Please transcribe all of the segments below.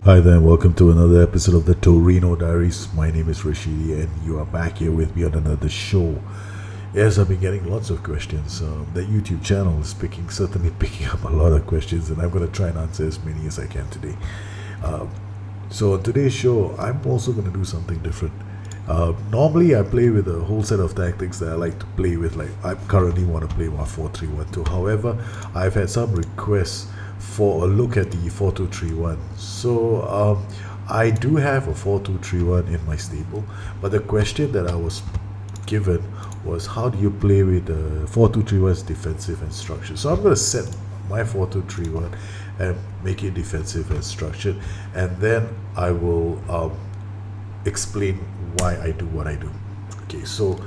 Hi there, and welcome to another episode of the Torino Diaries. My name is Rashidi, and you are back here with me on another show. Yes, I've been getting lots of questions. The YouTube channel is certainly picking up a lot of questions, and I'm going to try and answer as many as I can today. So on today's show, I'm also going to do something different. Normally, I play with a whole set of tactics that I like to play with. Like I currently want to play my 4-3-1-2. However, I've had some requests for a look at the 4-2-3-1. So I do have a 4-2-3-1 in my stable, but the question that I was given was, how do you play with the 4-2-3-1's defensive and structured? So I'm going to set my 4-2-3-1 and make it defensive and structured, and then I will explain why I do what I do. Okay, so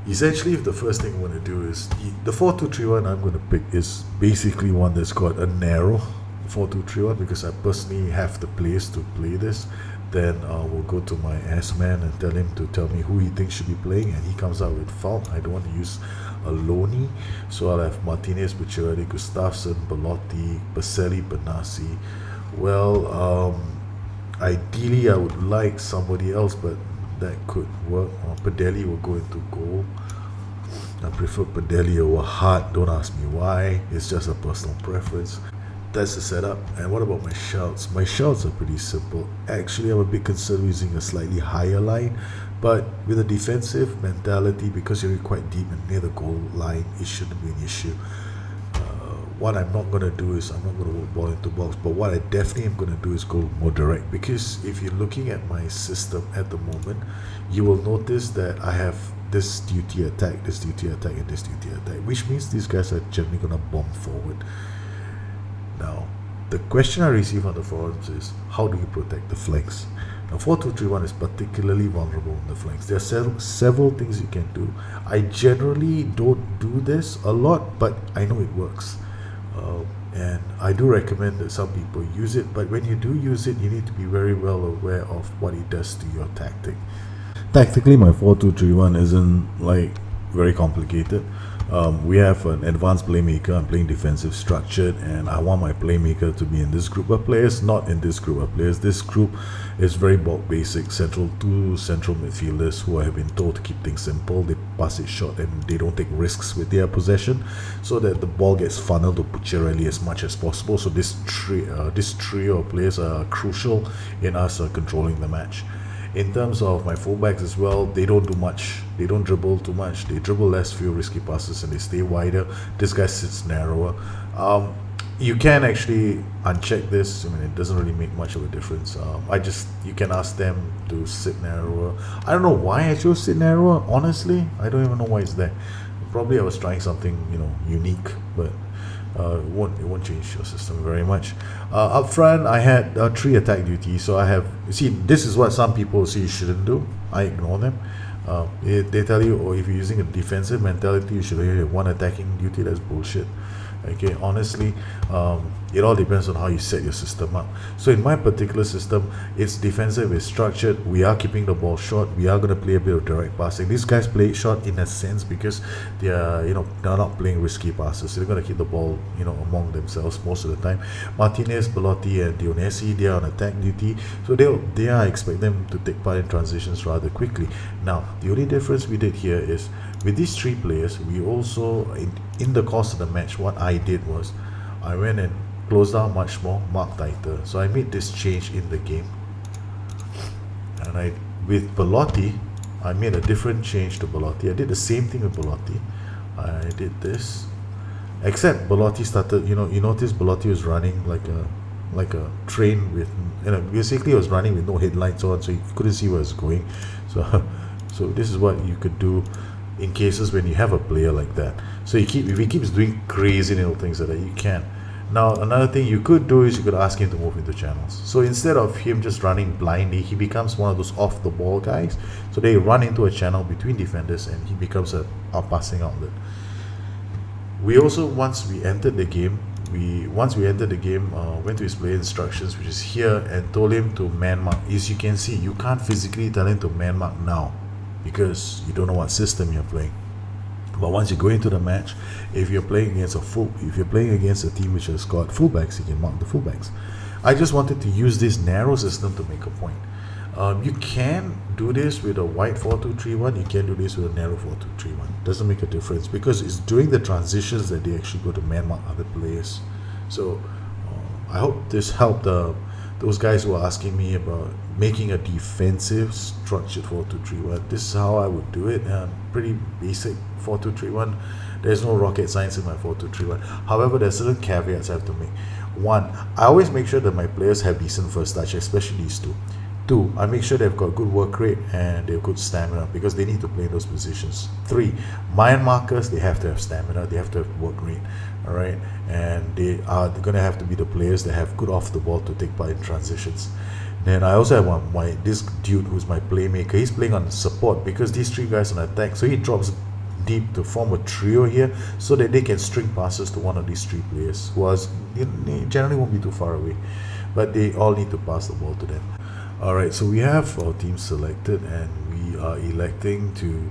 essentially, the first thing I want to do is the 4-2-3-1 I'm going to pick is basically one that's called a narrow 4-2-3-1 because I personally have the players to play this. Then we'll go to my S-man and tell him to tell me who he thinks should be playing, and he comes out with Falk. I don't want to use a Loney, so I'll have Martinez, Bucciarelli, Gustafsson, Belotti, Baselli, Benassi. Well, ideally I would like somebody else, but that could work. Padelli will go into goal. I prefer Padelli over Hart. Don't ask me why. It's just a personal preference. That's the setup. And what about my shouts? My shouts are pretty simple. Actually, I'm a bit concerned using a slightly higher line, but with a defensive mentality, because you're quite deep and near the goal line, it shouldn't be an issue. What I'm not going to do is I'm not going to work ball into box, but what I definitely am going to do is go more direct, because if you're looking at my system at the moment, you will notice that I have this duty attack, this duty attack, and this duty attack, which means these guys are generally going to bomb forward. Now, the question I receive on the forums is, how do you protect the flanks? Now, 4-2-3-1 is particularly vulnerable on the flanks. There are several things you can do. I generally don't do this a lot, but I know it works. And I do recommend that some people use it, but when you do use it, you need to be very well aware of what it does to your tactic. Tactically, my 4-2-3-1 isn't like very complicated. We have an advanced playmaker. I'm playing defensive structured, and I want my playmaker to be in this group of players, not in this group of players. This group is very bulk basic, two central midfielders who have been told to keep things simple. They pass it short and they don't take risks with their possession, so that the ball gets funneled to Pucciarelli as much as possible. So this trio of players are crucial in us controlling the match. In terms of my fullbacks as well, they don't do much. They don't dribble too much. They dribble less, few risky passes, and they stay wider. This guy sits narrower. You can actually uncheck this. I mean, it doesn't really make much of a difference. You can ask them to sit narrower. I don't know why I chose sit narrower. Honestly, I don't even know why it's there. Probably I was trying something, unique, but it won't change your system very much. Up front, I had 3 attack duties, so I have. See, this is what some people say you shouldn't do. I ignore them. They tell you, if you're using a defensive mentality, you should have 1 attacking duty. That's bullshit. Okay, honestly, it all depends on how you set your system up. So in my particular system, it's defensive, it's structured. We are keeping the ball short. We are going to play a bit of direct passing. These guys play it short in a sense because they are, they're not playing risky passes. So they're going to keep the ball, among themselves most of the time. Martinez, Belotti, and Dionisi, they are on attack duty. So I expect them to take part in transitions rather quickly. Now, the only difference we did here is, with these 3 players, we also, in the course of the match, what I did was, I went and closed down much more, marked tighter. So I made this change in the game. And with Belotti, I made a different change to Belotti. I did the same thing with Belotti. I did this. Except Belotti started, you notice Belotti was running like a train with, basically it was running with no headlights on, so you couldn't see where it's going. So this is what you could do in cases when you have a player like that. So if he keeps doing crazy little things like that, you can. Now, another thing you could do is you could ask him to move into channels. So instead of him just running blindly, he becomes one of those off-the-ball guys. So they run into a channel between defenders, and he becomes a passing outlet. We also, once we entered the game, went to his player instructions, which is here, and told him to man mark. As you can see, you can't physically tell him to man mark now, because you don't know what system you're playing. But once you go into the match, if you're playing against a team which has got fullbacks, you can mark the fullbacks. I just wanted to use this narrow system to make a point. You can do this with a wide 4-2-3-1. You can do this with a narrow 4-2-3-1. Doesn't make a difference because it's during the transitions that they actually go to man mark other players. So I hope this helped those guys who are asking me about making a defensive structured 4-2-3-1. This is how I would do it. Pretty basic 4-2-3-1. There's no rocket science in my 4-2-3-1. However, there's certain caveats I have to make. One, I always make sure that my players have decent first touch, especially these two. Two, I make sure they've got good work rate and they've good stamina because they need to play in those positions. Three, man markers, they have to have stamina, they have to have work rate, all right? And they're going to have to be the players that have good off the ball to take part in transitions. Then I also have this dude who's my playmaker. He's playing on support because these three guys on attack, so he drops deep to form a trio here so that they can string passes to one of these three players who generally won't be too far away, but they all need to pass the ball to them. Alright, so we have our team selected and we are electing to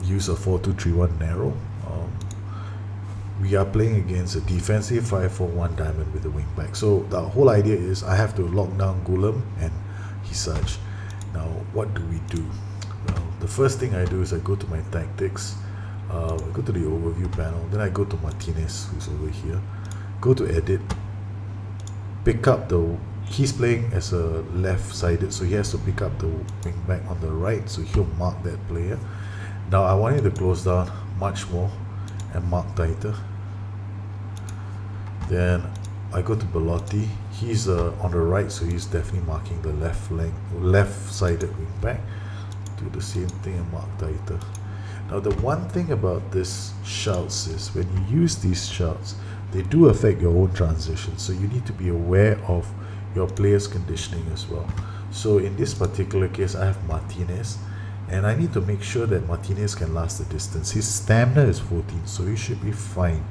use a 4-2-3-1 narrow. We are playing against a defensive 5-4-1 diamond with a wing back. So the whole idea is I have to lock down Gulam and Hisaj. Now, what do we do? Well, the first thing I do is I go to my tactics, I go to the overview panel, then I go to Martinez, who's over here, go to edit, pick up he's playing as a left-sided, so he has to pick up the wing back on the right, so he'll mark that player. Now I want him to close down much more and mark tighter. Then I go to Belotti. He's on the right, so he's definitely marking the left-sided wing back. Do the same thing and mark tighter. Now the one thing about this shouts is when you use these shouts, they do affect your own transition, so you need to be aware of your player's conditioning as well. So in this particular case, I have Martinez, and I need to make sure that Martinez can last the distance. His stamina is 14, so he should be fine.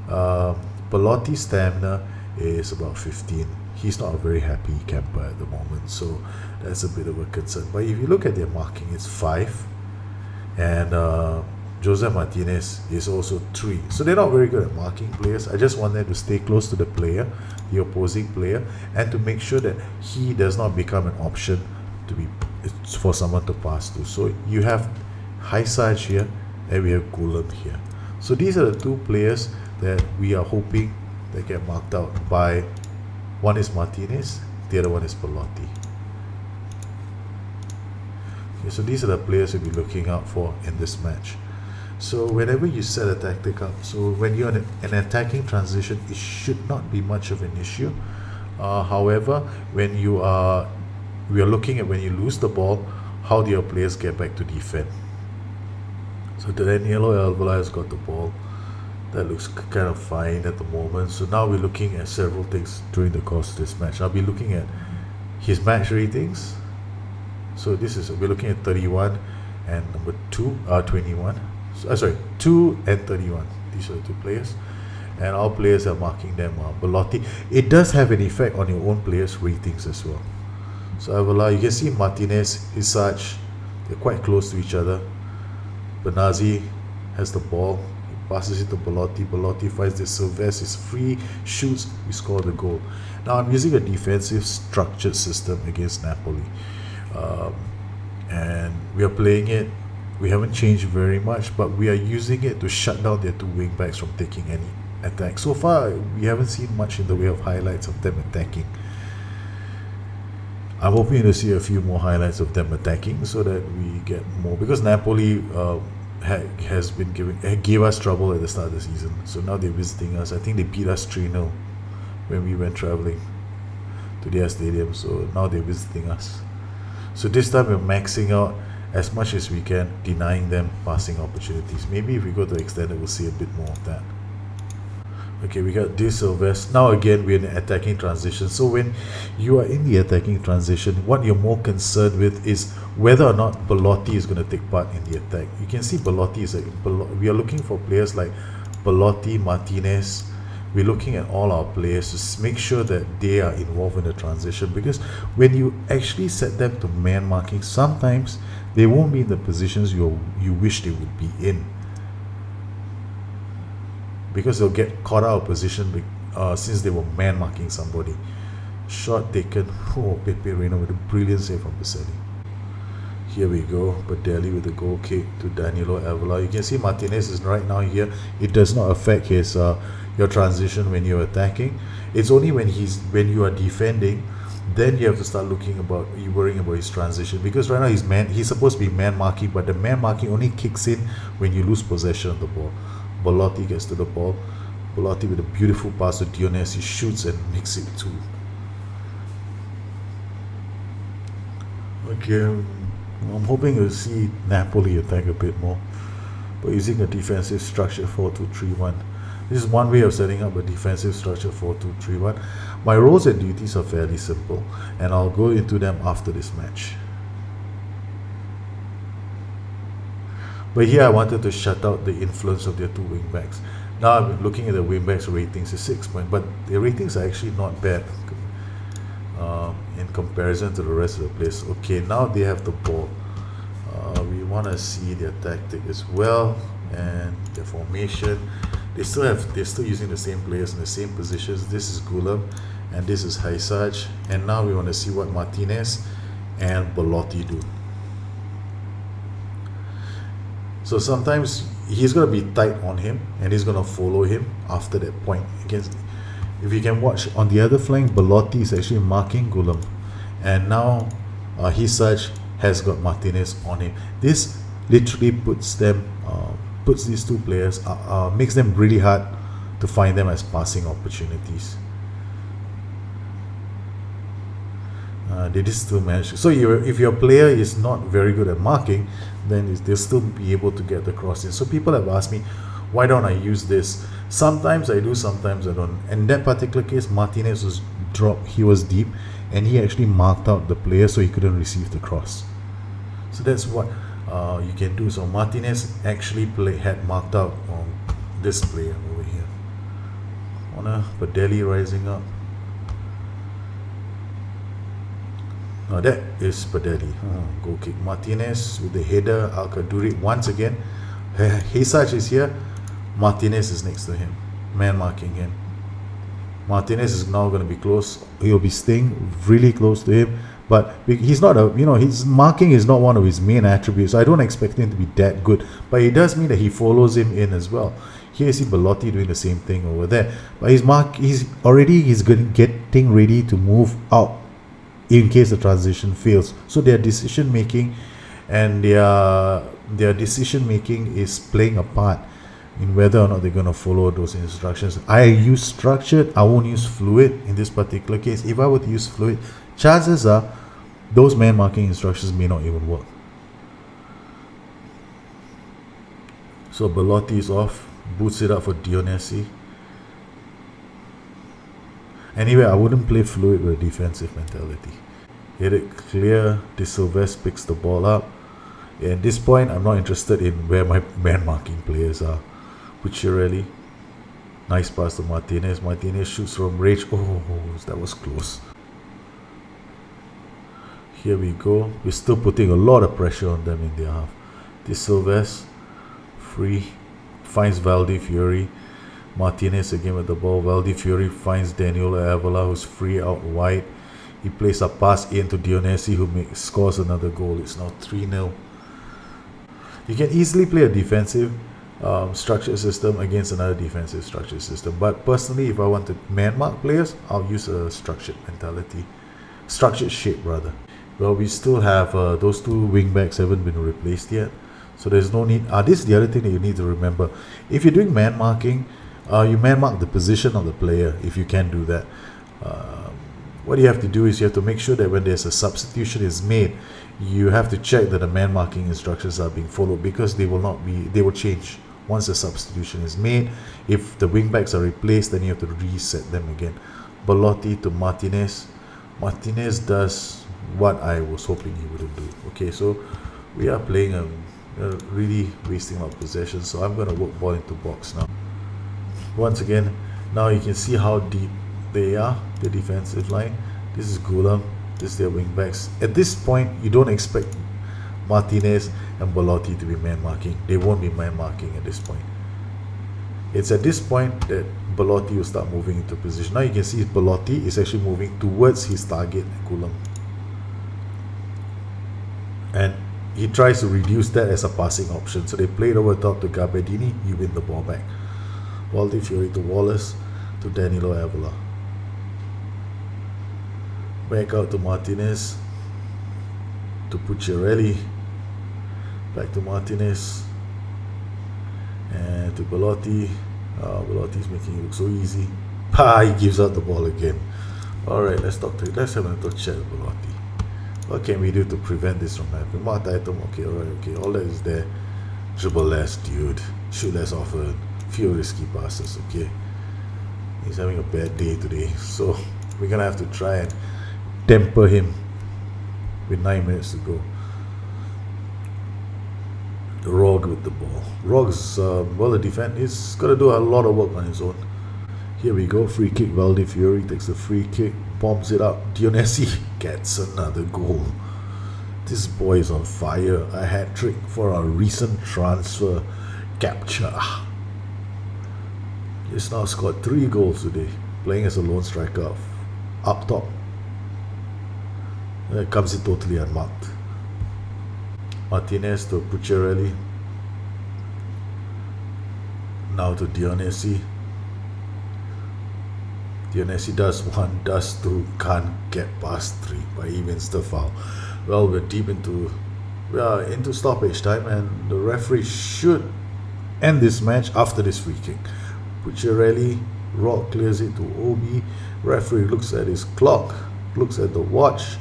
Belotti's stamina is about 15. He's not a very happy camper at the moment, so that's a bit of a concern. But if you look at their marking, it's 5, and Jose Martinez is also 3. So they're not very good at marking players. I just want them to stay close to the player, the opposing player, and to make sure that he does not become an option for someone to pass to. So you have Hisaj here and we have Gulam here. So these are the two players that we are hoping they get marked out by. One is Martinez, the other one is Belotti. Okay, so these are the players we'll be looking out for in this match. So whenever you set a tactic up, so when you're in an attacking transition, it should not be much of an issue. However, we are looking at when you lose the ball, how do your players get back to defend? So Danielo Alvala has got the ball. That looks kind of fine at the moment. So now we're looking at several things during the course of this match. I'll be looking at his match ratings. So we're looking at 31 and number 21. 2 and 31. These are the two players, and all players are marking them Belotti. It does have an effect on your own players' ratings as well. So you can see Martinez, Hisaj, they're quite close to each other. Benazzi has the ball, he passes it to Belotti. Belotti finds the Silvestre is free, shoots, we score the goal. Now I'm using a defensive structured system against Napoli, and we are playing it. We haven't changed very much, but we are using it to shut down their two wing backs from taking any attack. So far, we haven't seen much in the way of highlights of them attacking. I'm hoping to see a few more highlights of them attacking so that we get more, because Napoli gave us trouble at the start of the season. So now they're visiting us. I think they beat us 3-0 when we went traveling to their stadium. So now they're visiting us. So this time we're maxing out as much as we can, denying them passing opportunities. Maybe if we go to extended, we'll see a bit more of that. Okay, we got this Silvestre. Now again, we're in an attacking transition. So when you are in the attacking transition, what you're more concerned with is whether or not Belotti is going to take part in the attack. You can see Belotti we are looking for players like Belotti, Martinez. We're looking at all our players to make sure that they are involved in the transition, because when you actually set them to man marking, sometimes they won't be in the positions you wish they would be in, because they'll get caught out of position since they were man marking somebody. Shot taken. Oh, Pepe Reina with a brilliant save from Baselli. Here we go, Badelli with a goal kick to Danilo Avila. You can see Martinez is right now here. It does not affect his your transition when you're attacking. It's only when you are defending, then you have to start worrying about his transition, because right now he's supposed to be man marking, but the man marking only kicks in when you lose possession of the ball. Belotti gets to the ball. Belotti with a beautiful pass to Dionys. He shoots and makes it 2. Okay, I'm hoping to see Napoli attack a bit more, but using a defensive structure 4-2-3-1. This is one way of setting up a defensive structure 4-2-3-1. My roles and duties are fairly simple, and I'll go into them after this match. But here I wanted to shut out the influence of their 2 wingbacks. Now I'm looking at the wingbacks' ratings, is 6 points, but their ratings are actually not bad in comparison to the rest of the players. Okay, now they have the ball. We want to see their tactic as well and their formation. They're still using the same players in the same positions. This is Gulam and this is Haisaj. And now we want to see what Martinez and Belotti do. So sometimes he's going to be tight on him and he's going to follow him after that point. If you can watch on the other flank, Belotti is actually marking Gulam, and now Haisaj has got Martinez on him. This literally puts these 2 players, makes them really hard to find them as passing opportunities. They just still manage. So if your player is not very good at marking, then they'll still be able to get the cross in. So people have asked me, why don't I use this? Sometimes I do, sometimes I don't. In that particular case, Martinez was dropped. He was deep, and he actually marked out the player so he couldn't receive the cross. So that's what you can do. So Martinez actually had marked out on this player over here. Badelli rising up. Now that is Badelli. Goal kick. Martinez with the header. Al-Kaduri once again. Haisaj is here. Martinez is next to him. Man marking him. Martinez is now going to be close. He'll be staying really close to him. But he's not his marking is not one of his main attributes. I don't expect him to be that good. But it does mean that he follows him in as well. Here you see Belotti doing the same thing over there. But he's getting ready to move out in case the transition fails. So their decision making and their decision making is playing a part in whether or not they're going to follow those instructions. I use structured, I won't use fluid in this particular case. If I were to use fluid, chances are those man marking instructions may not even work. So Belotti is off, boots it up for Dionyssi. Anyway, I wouldn't play fluid with a defensive mentality. Hit it clear. De Silvestre picks the ball up. At this point, I'm not interested in where my man marking players are. Pucciarelli. Nice pass to Martinez. Martinez shoots from range. Oh, that was close. Here we go. We're still putting a lot of pressure on them in their half. De Silvestre. Free. Finds Valdifiori. Martinez again with the ball. Valdifiori finds Daniel Avila, who's free out wide. He plays a pass into Dionyssi, who scores another goal. It's now 3-0. You can easily play a defensive structured system against another defensive structured system. But personally, if I want to man mark players, I'll use a structured mentality. Structured shape, rather. Well, we still have those 2 wing backs haven't been replaced yet. So there's no need. This is the other thing that you need to remember. If you're doing man marking, you man mark the position of the player if you can do that. What you have to do is you have to make sure that when there's a substitution is made, you have to check that the man marking instructions are being followed, because they will change once the substitution is made. If the wing backs are replaced, then you have to reset them again. Belotti to Martinez. Martinez does what I was hoping he wouldn't do. Okay, so we are playing really wasting a lot of possession, so I'm going to work ball into box now. Once again, now you can see how deep they are, the defensive line. This is Gulam, this is their wing backs. At this point, you don't expect Martinez and Belotti to be man marking. They won't be man marking at this point. It's at this point that Belotti will start moving into position. Now you can see Belotti is actually moving towards his target, Gulam. And he tries to reduce that as a passing option. So they played over top to Gabbiadini, you win the ball back. Valdifiori to Wallace, to Danilo Avila. Back out to Martinez, to Pucciarelli, back to Martinez, and to Belotti. Belotti's making it look so easy. He gives out the ball again. Alright, let's have a little chat with Belotti. What can we do to prevent this from happening? Marked item, okay, alright, okay, all that is there. Dribble less, dude. Shoot less often. Few risky passes, okay? He's having a bad day today, so we're gonna have to try and temper him with 9 minutes to go. Rog with the ball. Rog's well, the defense is got to do a lot of work on his own. Here we go, free kick. Valdifiori takes the free kick, bombs it up. Dionisi gets another goal. This boy is on fire. A hat trick for our recent transfer capture. He's now scored 3 goals today, playing as a lone striker up top. And it comes in totally unmarked. Martinez to Pucciarelli. Now to Dionisi. Dionisi does 1, does 2, can't get past 3, but he wins the foul. Well, we are into stoppage time, and the referee should end this match after this free kick. Pucciarelli, Rock clears it to Obi. Referee looks at his clock, looks at the watch,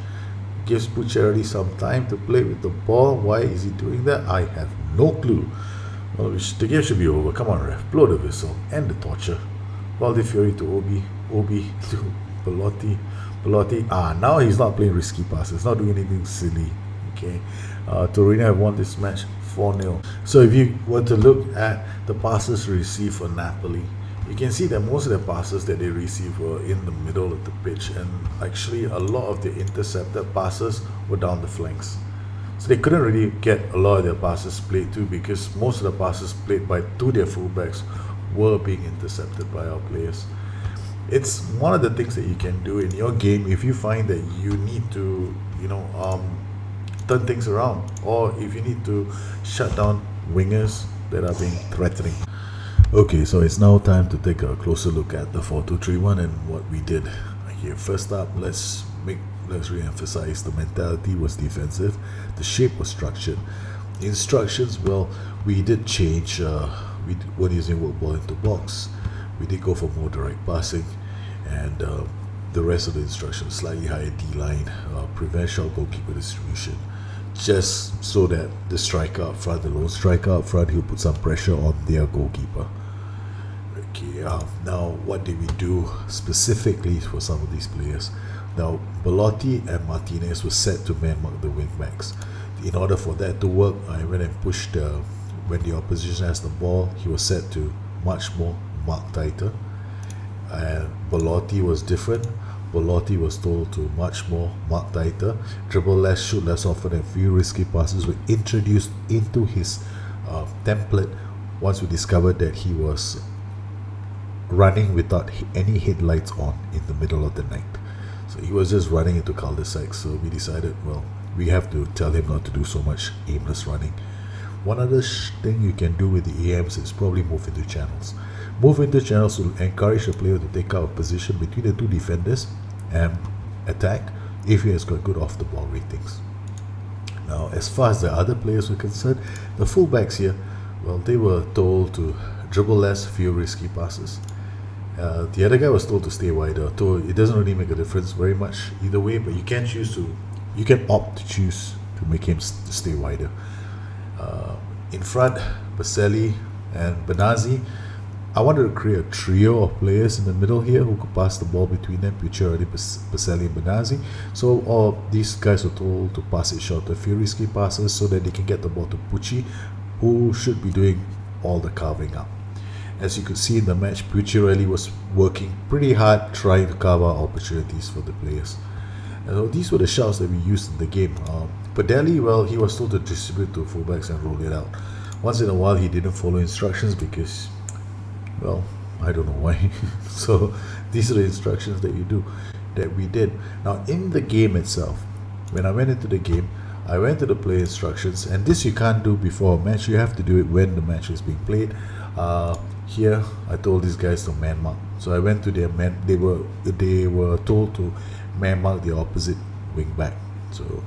gives Pucciarelli some time to play with the ball. Why is he doing that? I have no clue. Well, the game should be over. Come on, ref. Blow the whistle. End the torture. Valdifiori to Obi. Obi to Belotti. Belotti. Now he's not playing risky passes. Not doing anything silly. Okay. Torino have won this match 4-0. So if you were to look at the passes received for Napoli, you can see that most of the passes that they received were in the middle of the pitch, and actually a lot of the intercepted passes were down the flanks. So they couldn't really get a lot of their passes played too, because most of the passes played to their fullbacks were being intercepted by our players. It's one of the things that you can do in your game if you find that you need to, turn things around, or if you need to shut down wingers that are being threatening. Okay, so it's now time to take a closer look at the 4-2-3-1 and what we did. Okay, first up, let's re-emphasize the mentality was defensive, the shape was structured. Instructions, well, we did change. We weren't using work ball into box. We did go for more direct passing, and the rest of the instructions, slightly higher D-line, prevent short goalkeeper distribution, just so that the striker up front, the lone striker up front, he'll put some pressure on their goalkeeper. Okay, now what did we do specifically for some of these players? Now, Belotti and Martinez were set to man-mark the wing-backs. In order for that to work, I went and pushed, when the opposition has the ball, he was set to much more mark tighter. And Belotti was different. Belotti was told to much more mark tighter, dribble less, shoot less often, and few risky passes were introduced into his template once we discovered that he was running without any headlights on in the middle of the night. So he was just running into cul-de-sacs. So we decided, well, we have to tell him not to do so much aimless running. One other thing you can do with the AMs is probably move into channels. Move into channels will encourage the player to take out a position between the two defenders and attack if he has got good off-the-ball ratings. Now, as far as the other players were concerned, the fullbacks here, well, they were told to dribble less, few risky passes. The other guy was told to stay wider. So it doesn't really make a difference very much either way, but you can opt to choose to make him stay wider. In front, Baselli and Benazzi. I wanted to create a trio of players in the middle here who could pass the ball between them, Pucciarelli, Baselli, and Benazzi. So all these guys were told to pass it short, a few risky passes, so that they can get the ball to Pucci, who should be doing all the carving up. As you could see in the match, Pucciarelli was working pretty hard trying to carve out opportunities for the players. And so these were the shouts that we used in the game. Padelli, well, he was told to distribute to fullbacks and roll it out. Once in a while, he didn't follow instructions because, well, I don't know why. So these are the instructions that we did. Now in the game itself, when I went into the game, I went to the play instructions, and this you can't do before a match. You have to do it when the match is being played. Here, I told these guys to man mark. So I went to their man. They were told to man mark the opposite wing back. So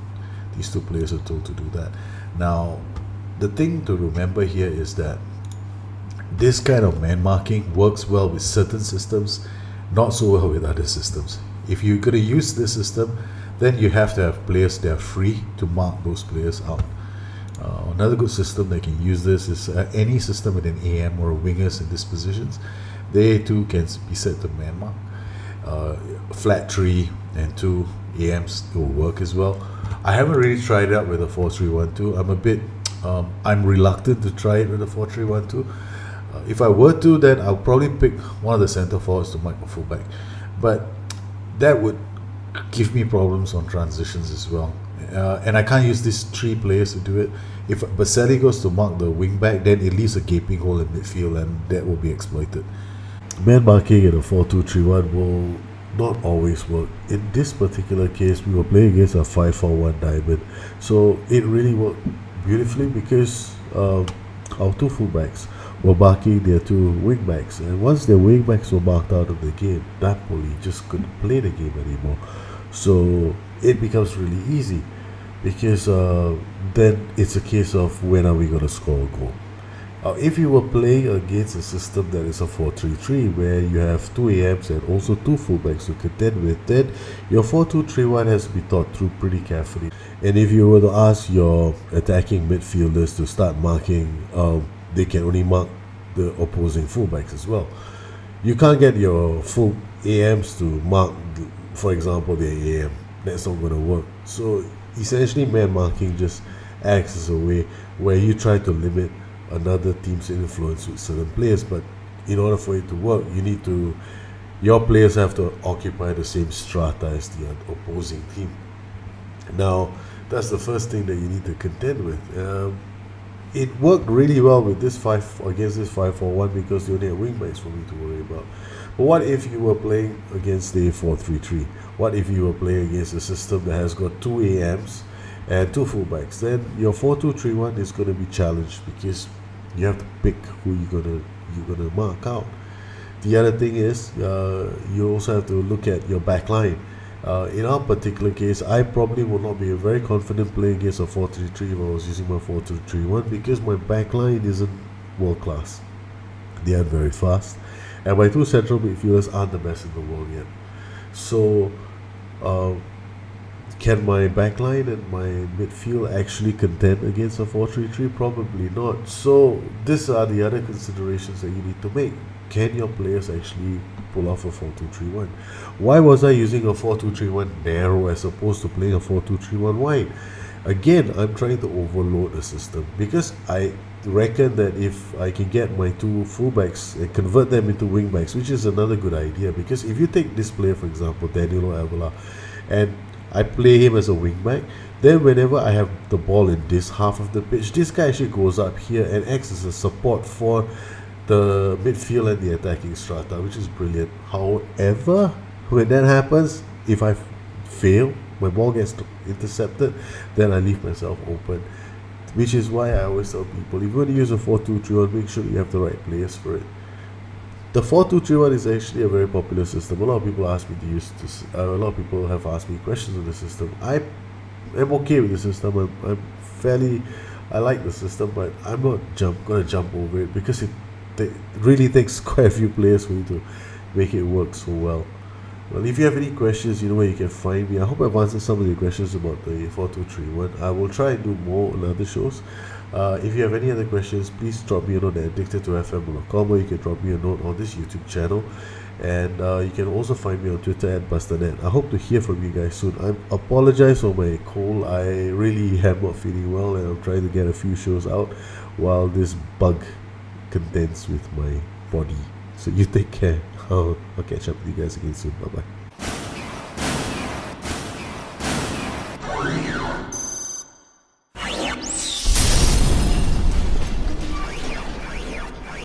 these two players are told to do that. Now, the thing to remember here is that this kind of man marking works well with certain systems, not so well with other systems. If you're going to use this system, then you have to have players that are free to mark those players out. Another good system that can use this is any system with an AM or wingers in these positions. They too can be set to man mark. Flat 3 and 2 AMs will work as well. I haven't really tried it out with a 4-3-1-2. I'm reluctant to try it with a 4-3-1-2. If I were to, then I'll probably pick one of the centre forwards to mark a fullback. But that would give me problems on transitions as well. And I can't use these three players to do it. If Baselli goes to mark the wing back, then it leaves a gaping hole in midfield, and that will be exploited. Man marking in a 4-2-3-1 will not always work. In this particular case, we were playing against a 5-4-1 diamond, so it really worked beautifully because our two fullbacks were marking their two wingbacks, and once their wingbacks were marked out of the game, Napoli just couldn't play the game anymore. So it becomes really easy because then it's a case of when are we going to score a goal. If you were playing against a system that is a 4-3-3 where you have two AMs and also two fullbacks to contend with, then your 4-2-3-1 has to be thought through pretty carefully. And if you were to ask your attacking midfielders to start marking, they can only mark the opposing fullbacks as well. You can't get your full AMs to mark, for example, the AM. That's not going to work. So essentially, man marking just acts as a way where you try to limit another team's influence with certain players, but in order for it to work, your players have to occupy the same strata as the opposing team. Now, that's the first thing that you need to contend with. It worked really well with this 5-4-1 because you only had wingbacks for me to worry about. But what if you were playing against the 4-3-3? What if you were playing against a system that has got two AMs and two fullbacks? Then your 4-2-3-1 is going to be challenged because you have to pick who you're gonna mark out. The other thing is you also have to look at your back line. In our particular case, I probably would not be very confident playing against a 4-3-3 if I was using my 4-2-3-1 because my back line isn't world class. They aren't very fast, and my two central midfielders aren't the best in the world yet. So can my backline and my midfield actually contend against a 4-3-3? Probably not. So these are the other considerations that you need to make. Can your players actually pull off a 4-2-3-1? Why was I using a 4-2-3-1 narrow as opposed to playing a 4-2-3-1 wide? Again, I'm trying to overload the system because I reckon that if I can get my two fullbacks and convert them into wingbacks, which is another good idea, because if you take this player, for example, Danilo Avila, and I play him as a wingback, then whenever I have the ball in this half of the pitch, this guy actually goes up here and acts as a support for the midfield and the attacking strata, which is brilliant. However, when that happens, if I fail, my ball gets intercepted, then I leave myself open. Which is why I always tell people, if you want to use a 4-2-3-1, make sure you have the right players for it. The 4-2-3-1 is actually a very popular system. A lot of people ask me to use this. A lot of people have asked me questions on the system. I am okay with the system. I like the system, but I'm not going to jump over it because it really takes quite a few players for you to make it work so well. Well, if you have any questions, you know where you can find me. I hope I've answered some of your questions about the 4-2-3-1. I will try and do more on other shows. If you have any other questions, please drop me a note at addictedtofm.com, or you can drop me a note on this YouTube channel. And you can also find me on Twitter at Busternet. I hope to hear from you guys soon. I apologize for my cold. I really am not feeling well, and I'm trying to get a few shows out while this bug contends with my body. So you take care. I'll catch up with you guys again soon. Bye bye.